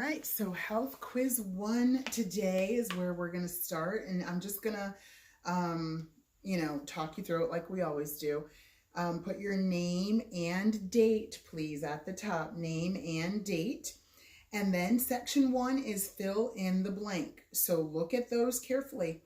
right, so health quiz 1 today is where we're going to start, and I'm just going to, talk you through it like we always do. Put your name and date, please, at the top, name and date. And then section 1 is fill in the blank. So look at those carefully.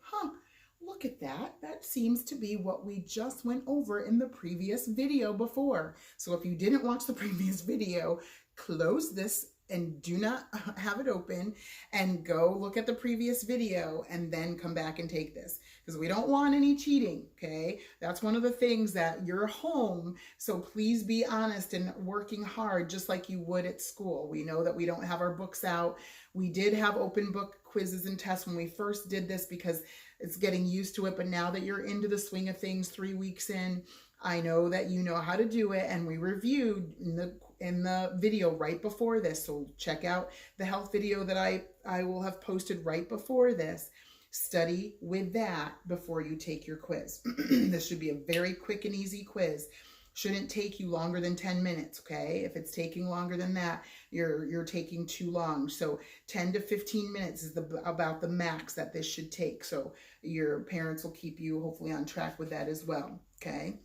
Look at that. That seems to be what we just went over in the previous video before. So if you didn't watch the previous video, close this and do not have it open and go look at the previous video and then come back and take this, because we don't want any cheating. Okay, that's one of the things that you're home, so please be honest and working hard just like you would at school. We know that we don't have our books out. We did have open book quizzes and tests when we first did this because it's getting used to it, but now that you're into the swing of things 3 weeks in, I know that you know how to do it, and we reviewed in the video right before this. So check out the health video that I will have posted right before this. Study with that before you take your quiz. This should be a very quick and easy quiz. Shouldn't take you longer than 10 minutes, okay? If it's taking longer than that, you're taking too long. So 10 to 15 minutes is about the max that this should take. So your parents will keep you hopefully on track with that as well, okay?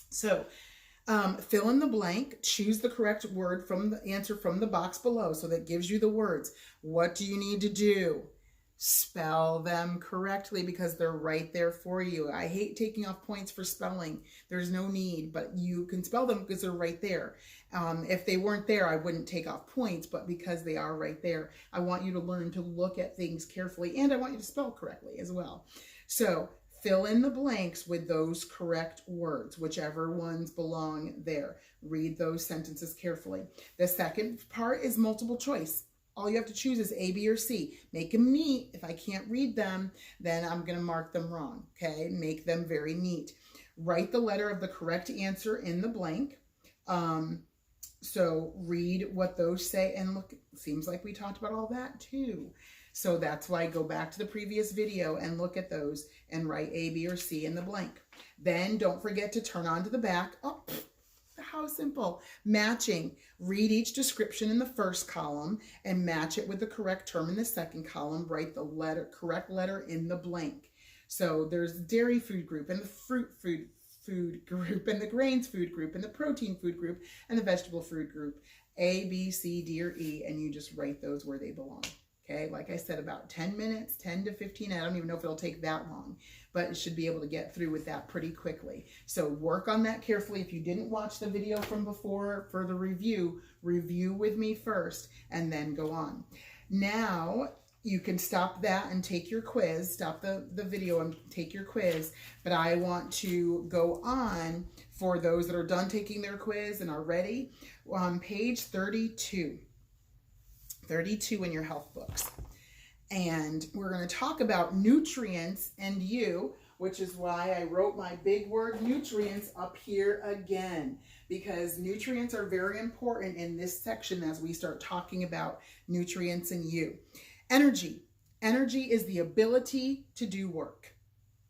So fill in the blank, choose the correct word from the answer from the box below. So that gives you the words. What do you need to do? Spell them correctly because they're right there for you. I hate taking off points for spelling. There's no need, but you can spell them because they're right there. If they weren't there, I wouldn't take off points, but because they are right there, I want you to learn to look at things carefully, and I want you to spell correctly as well. So fill in the blanks with those correct words, whichever ones belong there. Read those sentences carefully. The second part is multiple choice. All you have to choose is A, B, or C. Make them neat. If I can't read them, then I'm going to mark them wrong, okay? Make them very neat. Write the letter of the correct answer in the blank. So read what those say, and look, it seems like we talked about all that too. So that's why I go back to the previous video and look at those and write A, B, or C in the blank. Then don't forget to turn on to the back. Oh, how simple. Matching. Read each description in the first column and match it with the correct term in the second column. Write the correct letter in the blank. So there's dairy food group and the fruit food group and the grains food group and the protein food group and the vegetable food group. A, B, C, D, or E, and you just write those where they belong. Okay, like I said, about 10 minutes, 10 to 15. I don't even know if it'll take that long, but it should be able to get through with that pretty quickly. So work on that carefully. If you didn't watch the video from before for the review with me first and then go on. Now you can stop that and take your quiz, stop the video and take your quiz, but I want to go on for those that are done taking their quiz and are ready on page 32 in your health books. And we're going to talk about nutrients and you, which is why I wrote my big word nutrients up here again, because nutrients are very important in this section as we start talking about nutrients and you. Energy. Energy is the ability to do work.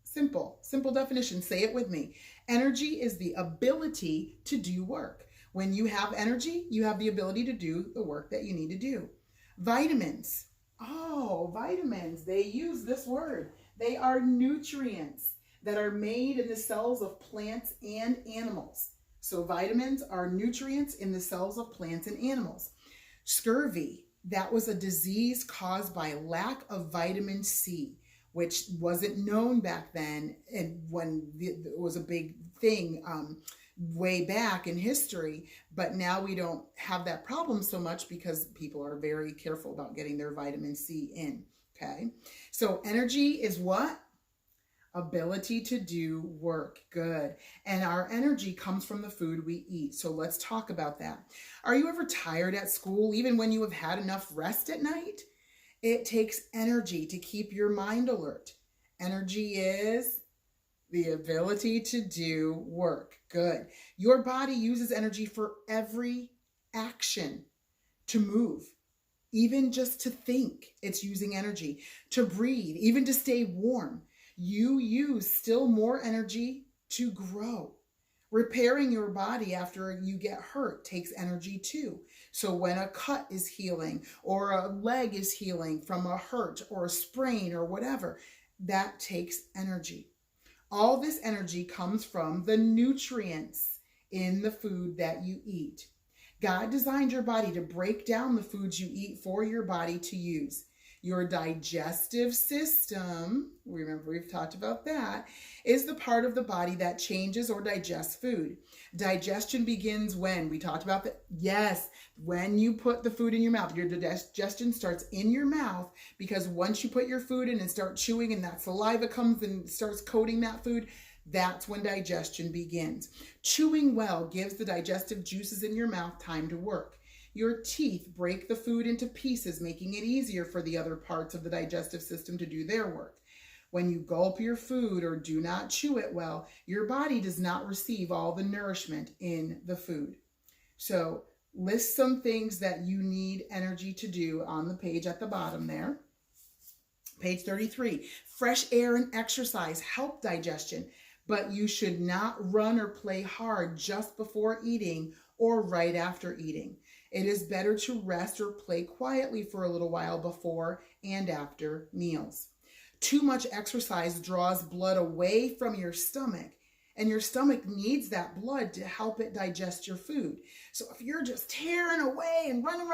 Simple definition. Say it with me. Energy is the ability to do work. When you have energy, you have the ability to do the work that you need to do. Vitamins. Oh, vitamins. They use this word. They are nutrients that are made in the cells of plants and animals. So vitamins are nutrients in the cells of plants and animals. Scurvy. That was a disease caused by lack of vitamin C, which wasn't known back then, and when it was a big thing way back in history, but now we don't have that problem so much because people are very careful about getting their vitamin C in, okay? So energy is what? Ability to do work. Good. And our energy comes from the food we eat. So let's talk about that. Are you ever tired at school, even when you have had enough rest at night? It takes energy to keep your mind alert. Energy is the ability to do work. Good. Your body uses energy for every action. To move, even just to think, it's using energy. To breathe, even to stay warm. You use still more energy to grow. Repairing your body after you get hurt takes energy too. So when a cut is healing or a leg is healing from a hurt or a sprain or whatever, that takes energy. All this energy comes from the nutrients in the food that you eat. God designed your body to break down the foods you eat for your body to use. Your digestive system, remember we've talked about that, is the part of the body that changes or digests food. Digestion begins when? We talked about that. Yes, when you put the food in your mouth. Your digestion starts in your mouth, because once you put your food in and start chewing and that saliva comes and starts coating that food, that's when digestion begins. Chewing well gives the digestive juices in your mouth time to work. Your teeth break the food into pieces, making it easier for the other parts of the digestive system to do their work. When you gulp your food or do not chew it well, your body does not receive all the nourishment in the food. So list some things that you need energy to do on the page at the bottom there. Page 33, fresh air and exercise help digestion, but you should not run or play hard just before eating or right after eating. It is better to rest or play quietly for a little while before and after meals. Too much exercise draws blood away from your stomach, and your stomach needs that blood to help it digest your food. So if you're just tearing away and running,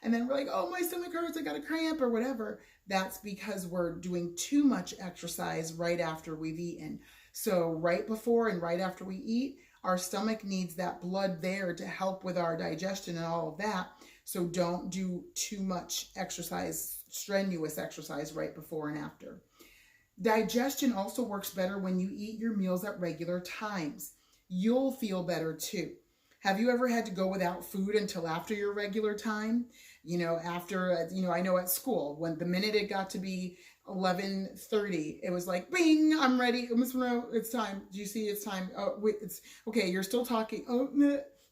and then we're like, oh, my stomach hurts, I got a cramp or whatever, that's because we're doing too much exercise right after we've eaten. So right before and right after we eat, our stomach needs that blood there to help with our digestion and all of that. So don't do too much exercise, strenuous exercise right before and after. Digestion also works better when you eat your meals at regular times. You'll feel better too. Have you ever had to go without food until after your regular time? After, I know at school, when the minute it got to be 11:30, it was like, bing, I'm ready. Miss Monroe, it's time. Do you see it's time? Oh, wait, it's okay. You're still talking. Oh,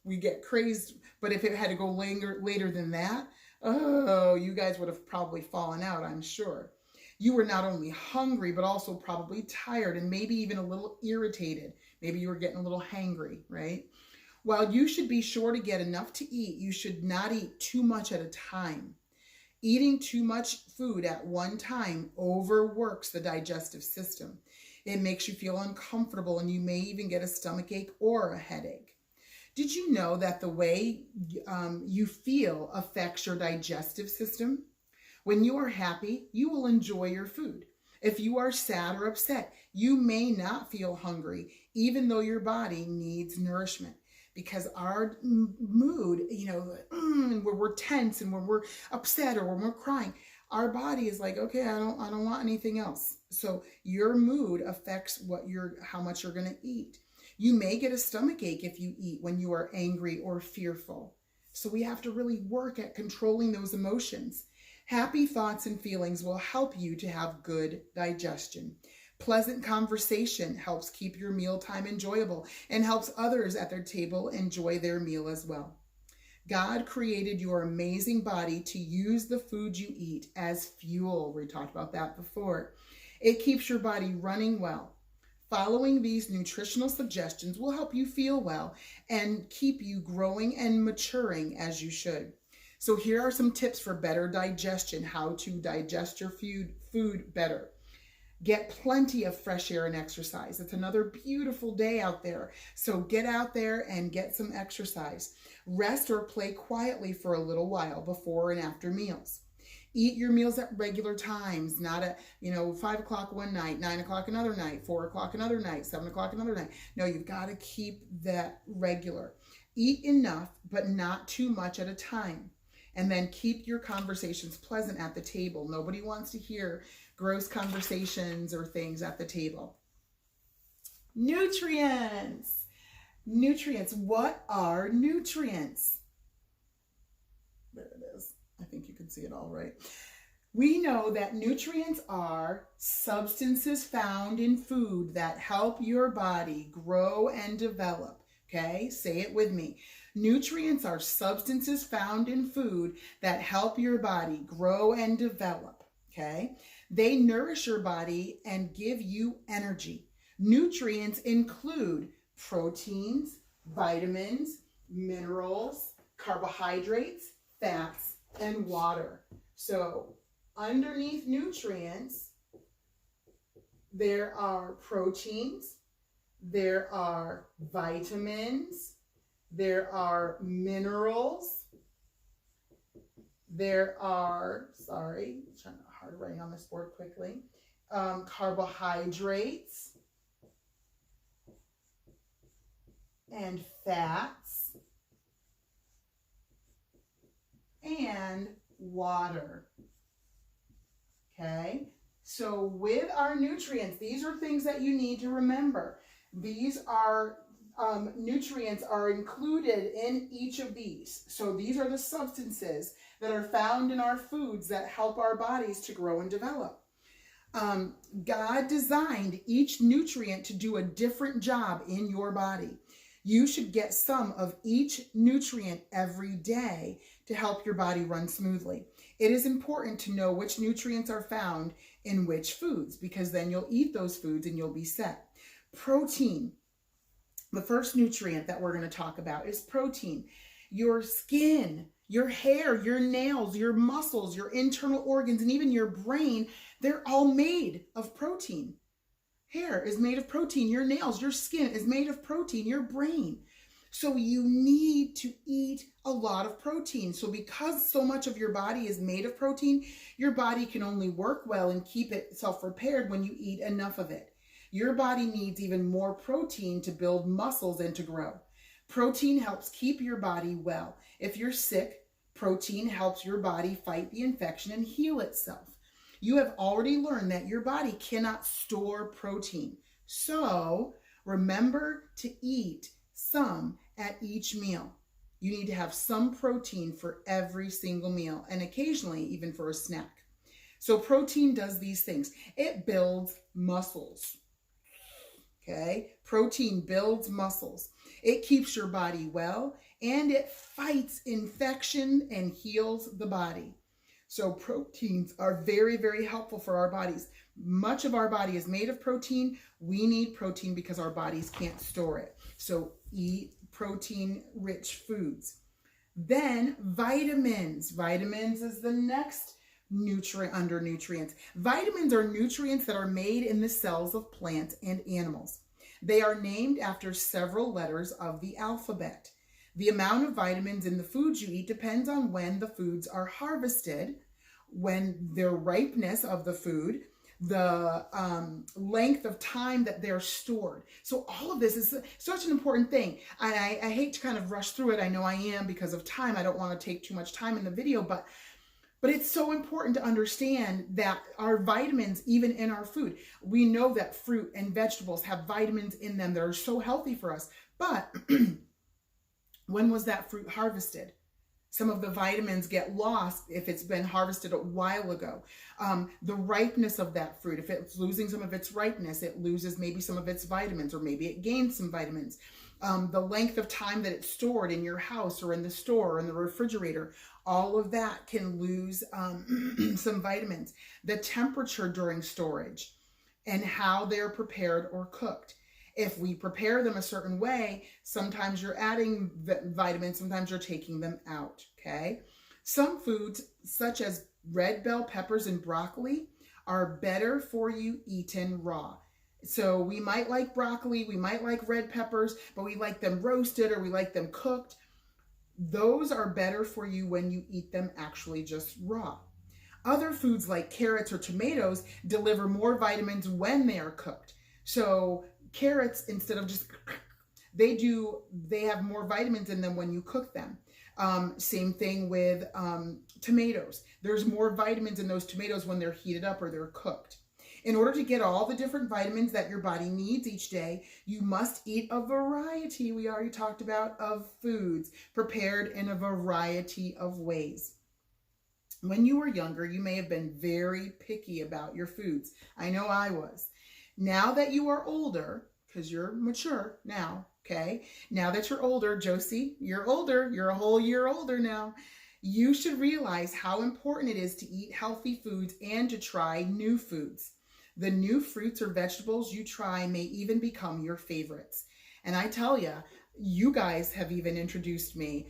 we get crazed. But if it had to go later than that, oh, you guys would have probably fallen out, I'm sure. You were not only hungry, but also probably tired and maybe even a little irritated. Maybe you were getting a little hangry, right? While you should be sure to get enough to eat, you should not eat too much at a time. Eating too much food at one time overworks the digestive system. It makes you feel uncomfortable, and you may even get a stomach ache or a headache. Did you know that the way you feel affects your digestive system? When you are happy, you will enjoy your food. If you are sad or upset, you may not feel hungry, even though your body needs nourishment. Because our mood, when we're tense and when we're upset or when we're crying, our body is like, okay, I don't want anything else. So your mood affects how much you're going to eat. You may get a stomach ache if you eat when you are angry or fearful. So we have to really work at controlling those emotions. Happy thoughts and feelings will help you to have good digestion. Pleasant conversation helps keep your mealtime enjoyable and helps others at their table enjoy their meal as well. God created your amazing body to use the food you eat as fuel. We talked about that before. It keeps your body running well. Following these nutritional suggestions will help you feel well and keep you growing and maturing as you should. So here are some tips for better digestion, how to digest your food better. Get plenty of fresh air and exercise. It's another beautiful day out there. So get out there and get some exercise. Rest or play quietly for a little while before and after meals. Eat your meals at regular times, not at, 5 o'clock one night, 9 o'clock another night, 4 o'clock another night, 7 o'clock another night. No, you've got to keep that regular. Eat enough, but not too much at a time. And then keep your conversations pleasant at the table. Nobody wants to hear gross conversations or things at the table. Nutrients. Nutrients. What are nutrients? There it is. I think you can see it all right. We know that nutrients are substances found in food that help your body grow and develop. Okay, say it with me. Nutrients are substances found in food that help your body grow and develop. Okay, they nourish your body and give you energy. Nutrients include proteins, vitamins, minerals, carbohydrates, fats, and water. So underneath nutrients, there are proteins, there are vitamins, there are minerals, there are, sorry, I'm trying hard writing on this board quickly, carbohydrates and fats and water. Okay, so with our nutrients, these are things that you need to remember. These are nutrients are included in each of these. So these are the substances that are found in our foods that help our bodies to grow and develop. God designed each nutrient to do a different job in your body. You should get some of each nutrient every day to help your body run smoothly. It is important to know which nutrients are found in which foods, because then you'll eat those foods and you'll be set. Protein. The first nutrient that we're going to talk about is protein. Your skin, your hair, your nails, your muscles, your internal organs, and even your brain, they're all made of protein. Hair is made of protein. Your nails, your skin is made of protein. Your brain. So you need to eat a lot of protein. So because so much of your body is made of protein, your body can only work well and keep itself repaired when you eat enough of it. Your body needs even more protein to build muscles and to grow. Protein helps keep your body well. If you're sick, protein helps your body fight the infection and heal itself. You have already learned that your body cannot store protein. So remember to eat some at each meal. You need to have some protein for every single meal, and occasionally even for a snack. So protein does these things. It builds muscles. Okay, protein builds muscles. It keeps your body well, and it fights infection and heals the body. So proteins are very, very helpful for our bodies. Much of our body is made of protein. We need protein because our bodies can't store it. So eat protein-rich foods. Then vitamins. Vitamins is the next nutrient under nutrients. Vitamins are nutrients that are made in the cells of plants and animals. They are named after several letters of the alphabet. The amount of vitamins in the foods you eat depends on when the foods are harvested, when their ripeness of the food, the length of time that they're stored. So all of this is such an important thing. I hate to kind of rush through it. I know I am because of time. I don't want to take too much time in the video, but it's so important to understand that our vitamins, even in our food, we know that fruit and vegetables have vitamins in them that are so healthy for us. But when was that fruit harvested? Some of the vitamins get lost if it's been harvested a while ago. The ripeness of that fruit, if it's losing some of its ripeness, it loses maybe some of its vitamins, or maybe it gains some vitamins. The length of time that it's stored in your house or in the store or in the refrigerator, all of that can lose some vitamins. The temperature during storage and how they're prepared or cooked. If we prepare them a certain way, sometimes you're adding vitamins, sometimes you're taking them out, okay? Some foods, such as red bell peppers and broccoli, are better for you eaten raw. So we might like broccoli, we might like red peppers, but we like them roasted or we like them cooked. Those are better for you when you eat them actually just raw. Other foods like carrots or tomatoes deliver more vitamins when they are cooked. So carrots, instead of just, they have more vitamins in them when you cook them. Same thing with tomatoes. There's more vitamins in those tomatoes when they're heated up or they're cooked. In order to get all the different vitamins that your body needs each day, you must eat a variety, we already talked about, of foods prepared in a variety of ways. When you were younger, you may have been very picky about your foods. I know I was. Now that you are older, because you're mature now, okay? Now that you're older, Josie, you're older, you're a whole year older now. You should realize how important it is to eat healthy foods and to try new foods. The new fruits or vegetables you try may even become your favorites. And I tell you, you guys have even introduced me.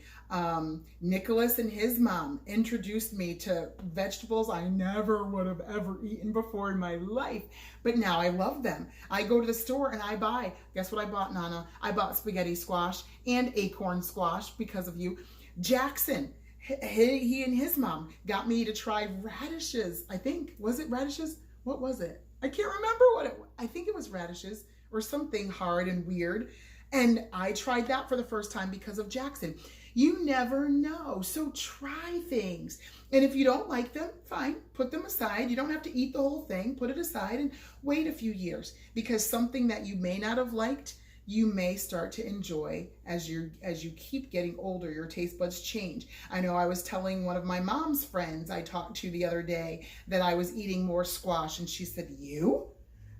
Nicholas and his mom introduced me to vegetables I never would have ever eaten before in my life, but now I love them. I go to the store and I buy, guess what I bought, Nana? I bought spaghetti squash and acorn squash because of you. Jackson, he and his mom got me to try radishes. I think, was it radishes? What was it? I can't remember what it was. I think it was radishes or something hard and weird. And I tried that for the first time because of Jackson. You never know. So try things. And if you don't like them, fine, put them aside. You don't have to eat the whole thing. Put it aside and wait a few years, because something that you may not have liked, you may start to enjoy as you keep getting older. Your taste buds change. I know I was telling one of my mom's friends I talked to the other day that I was eating more squash, and she said, "You?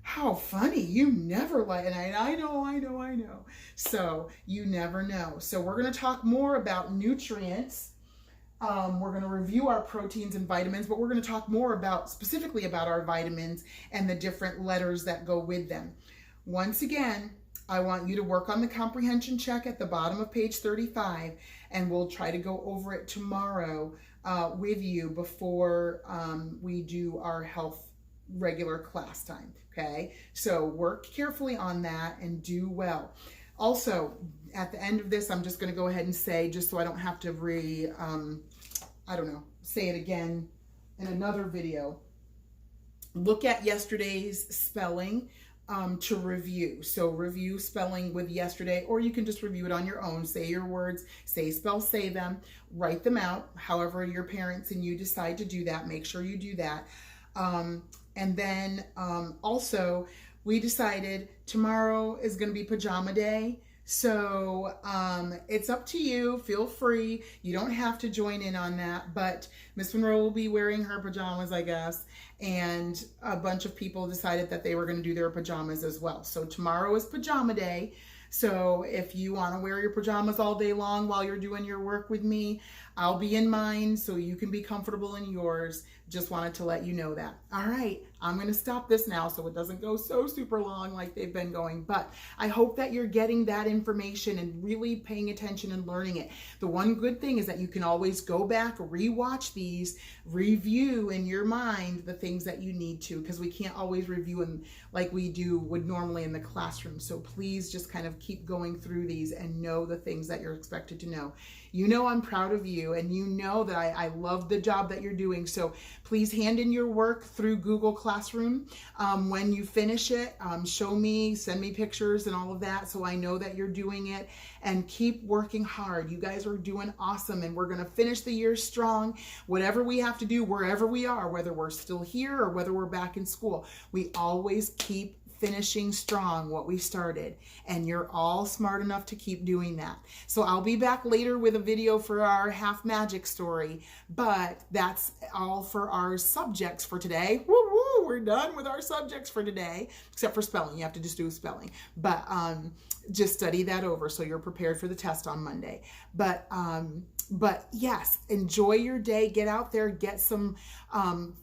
How funny, you never like," and I know. So you never know. So we're going to talk more about nutrients. We're going to review our proteins and vitamins, but we're going to talk more about specifically about our vitamins and the different letters that go with them. Once again, I want you to work on the comprehension check at the bottom of page 35, and we'll try to go over it tomorrow with you before we do our health regular class time. Okay, so work carefully on that and do well. Also, at the end of this, I'm just going to go ahead and say, just so I don't have to say it again in another video, look at yesterday's spelling to review. So review spelling with yesterday, or you can just review it on your own. Say your words, say, spell, say them, write them out. However your parents and you decide to do that, make sure you do that. And then also, we decided tomorrow is going to be pajama day. So it's up to you. Feel free. You don't have to join in on that. But Miss Monroe will be wearing her pajamas, I guess. And a bunch of people decided that they were going to do their pajamas as well. So tomorrow is pajama day. So if you want to wear your pajamas all day long while you're doing your work with me, I'll be in mine so you can be comfortable in yours. Just wanted to let you know that. All right, I'm going to stop this now so it doesn't go so super long like they've been going. But I hope that you're getting that information and really paying attention and learning it. The one good thing is that you can always go back, rewatch these, review in your mind the things that you need to, because we can't always review them like we would normally in the classroom. So please just kind of keep going through these and know the things that you're expected to know. You know I'm proud of you, and you know that I love the job that you're doing. So please hand in your work through Google Classroom. When you finish it, show me, send me pictures and all of that so I know that you're doing it, and keep working hard. You guys are doing awesome, and we're going to finish the year strong. Whatever we have to do, wherever we are, whether we're still here or whether we're back in school, we always keep finishing strong what we started, and you're all smart enough to keep doing that. So I'll be back later with a video for our half magic story, but that's all for our subjects for today. Woo woo, we're done with our subjects for today, except for spelling. You have to just do spelling, but just study that over so you're prepared for the test on Monday. But yes, enjoy your day. Get out there, get some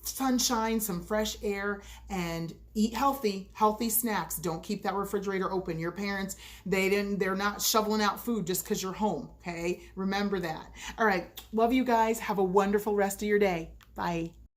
sunshine, some fresh air, and eat healthy snacks. Don't keep that refrigerator open. Your parents, they're not shoveling out food just because you're home. Okay, remember that. All right, love you guys. Have a wonderful rest of your day. Bye.